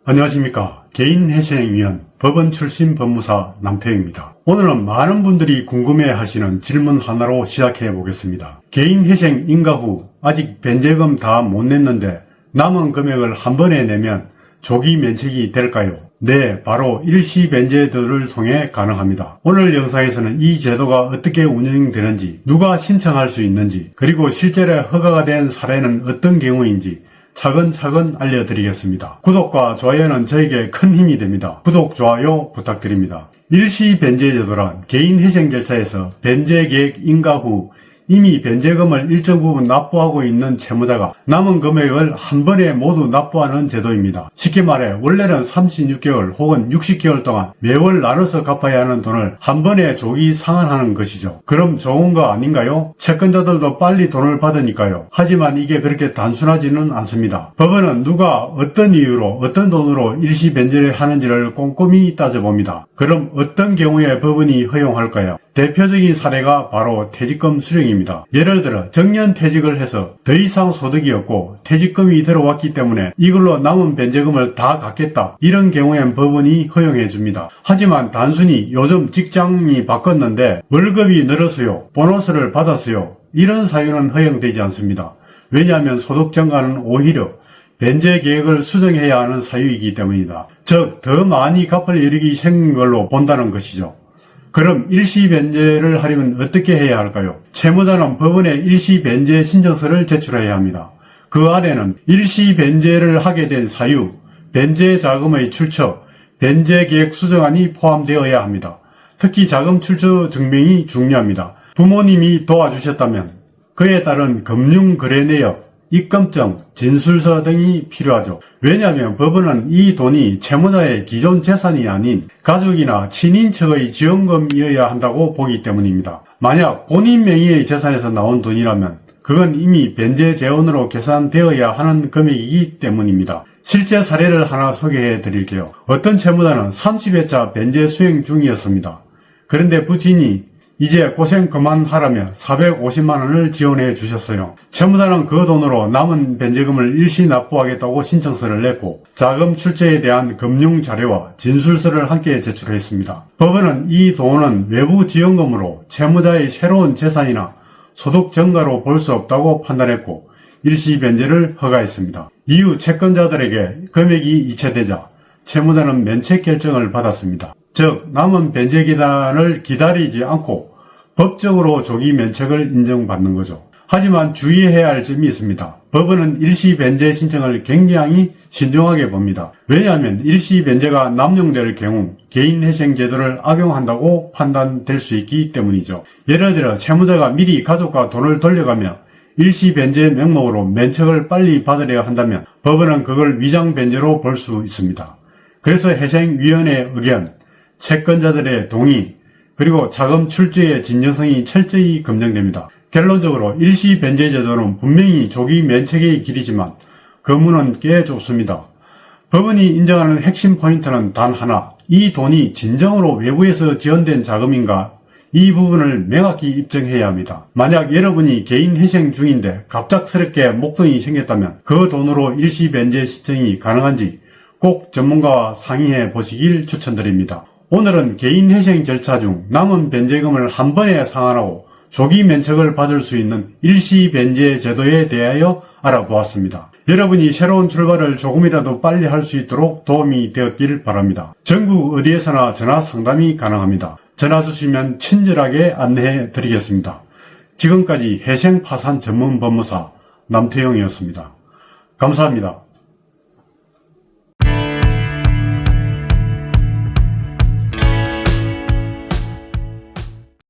안녕하십니까. 개인회생위원 법원 출신 법무사 남태영입니다. 오늘은 많은 분들이 궁금해하시는 질문 하나로 시작해 보겠습니다. 개인회생 인가 후 아직 변제금 다 못 냈는데 남은 금액을 한 번에 내면 조기 면책이 될까요? 네, 바로 일시변제도를 통해 가능합니다. 오늘 영상에서는 이 제도가 어떻게 운영되는지, 누가 신청할 수 있는지, 그리고 실제로 허가가 된 사례는 어떤 경우인지 차근차근 알려드리겠습니다. 구독과 좋아요는 저에게 큰 힘이 됩니다. 구독, 좋아요 부탁드립니다. 일시변제제도란 개인회생 절차에서 변제계획 인가 후 이미 변제금을 일정 부분 납부하고 있는 채무자가 남은 금액을 한 번에 모두 납부하는 제도입니다. 쉽게 말해 원래는 36개월 혹은 60개월 동안 매월 나눠서 갚아야 하는 돈을 한 번에 조기 상환하는 것이죠. 그럼 좋은 거 아닌가요? 채권자들도 빨리 돈을 받으니까요. 하지만 이게 그렇게 단순하지는 않습니다. 법원은 누가 어떤 이유로 어떤 돈으로 일시 변제를 하는지를 꼼꼼히 따져봅니다. 그럼 어떤 경우에 법원이 허용할까요? 대표적인 사례가 바로 퇴직금 수령입니다. 예를 들어 정년퇴직을 해서 더 이상 소득이 없고 퇴직금이 들어왔기 때문에 이걸로 남은 변제금을 다 갚겠다, 이런 경우엔 법원이 허용해 줍니다. 하지만 단순히 요즘 직장이 바꿨는데 월급이 늘었어요, 보너스를 받았어요, 이런 사유는 허용되지 않습니다. 왜냐하면 소득 증가는 오히려 변제 계획을 수정해야 하는 사유이기 때문이다. 즉 더 많이 갚을 여력이 생긴 걸로 본다는 것이죠. 그럼 일시변제를 하려면 어떻게 해야 할까요? 채무자는 법원에 일시변제 신청서를 제출해야 합니다. 그 안에는 일시변제를 하게 된 사유, 변제 자금의 출처, 변제계획 수정안이 포함되어야 합니다. 특히 자금 출처 증명이 중요합니다. 부모님이 도와주셨다면 그에 따른 금융거래 내역, 입금증, 진술서 등이 필요하죠. 왜냐하면 법원은 이 돈이 채무자의 기존 재산이 아닌 가족이나 친인척의 지원금이어야 한다고 보기 때문입니다. 만약 본인 명의의 재산에서 나온 돈이라면 그건 이미 변제 재원으로 계산되어야 하는 금액이기 때문입니다. 실제 사례를 하나 소개해 드릴게요. 어떤 채무자는 30회차 변제 수행 중이었습니다. 그런데 부친이 이제 고생 그만하라며 450만원을 지원해 주셨어요. 채무자는 그 돈으로 남은 변제금을 일시 납부하겠다고 신청서를 냈고 자금 출처에 대한 금융자료와 진술서를 함께 제출했습니다. 법원은 이 돈은 외부 지원금으로 채무자의 새로운 재산이나 소득 증가로 볼 수 없다고 판단했고 일시 변제를 허가했습니다. 이후 채권자들에게 금액이 이체되자 채무자는 면책 결정을 받았습니다. 즉 남은 변제 기간을 기다리지 않고 법적으로 조기 면책을 인정받는 거죠. 하지만 주의해야 할 점이 있습니다. 법원은 일시 변제 신청을 굉장히 신중하게 봅니다. 왜냐하면 일시 변제가 남용될 경우 개인회생 제도를 악용한다고 판단될 수 있기 때문이죠. 예를 들어 채무자가 미리 가족과 돈을 돌려가며 일시 변제 명목으로 면책을 빨리 받으려 한다면 법원은 그걸 위장 변제로 볼 수 있습니다. 그래서 회생위원회의 의견, 채권자들의 동의, 그리고 자금 출처의 진정성이 철저히 검증됩니다. 결론적으로 일시 변제 제도는 분명히 조기 면책의 길이지만 그 문은 꽤 좁습니다. 법원이 인정하는 핵심 포인트는 단 하나, 이 돈이 진정으로 외부에서 지원된 자금인가, 이 부분을 명확히 입증해야 합니다. 만약 여러분이 개인회생 중인데 갑작스럽게 목돈이 생겼다면 그 돈으로 일시 변제 신청이 가능한지 꼭 전문가와 상의해 보시길 추천드립니다. 오늘은 개인회생 절차 중 남은 변제금을 한 번에 상환하고 조기 면책을 받을 수 있는 일시 변제 제도에 대하여 알아보았습니다. 여러분이 새로운 출발을 조금이라도 빨리 할 수 있도록 도움이 되었길 바랍니다. 전국 어디에서나 전화 상담이 가능합니다. 전화 주시면 친절하게 안내해 드리겠습니다. 지금까지 회생 파산 전문 법무사 남태영이었습니다. 감사합니다.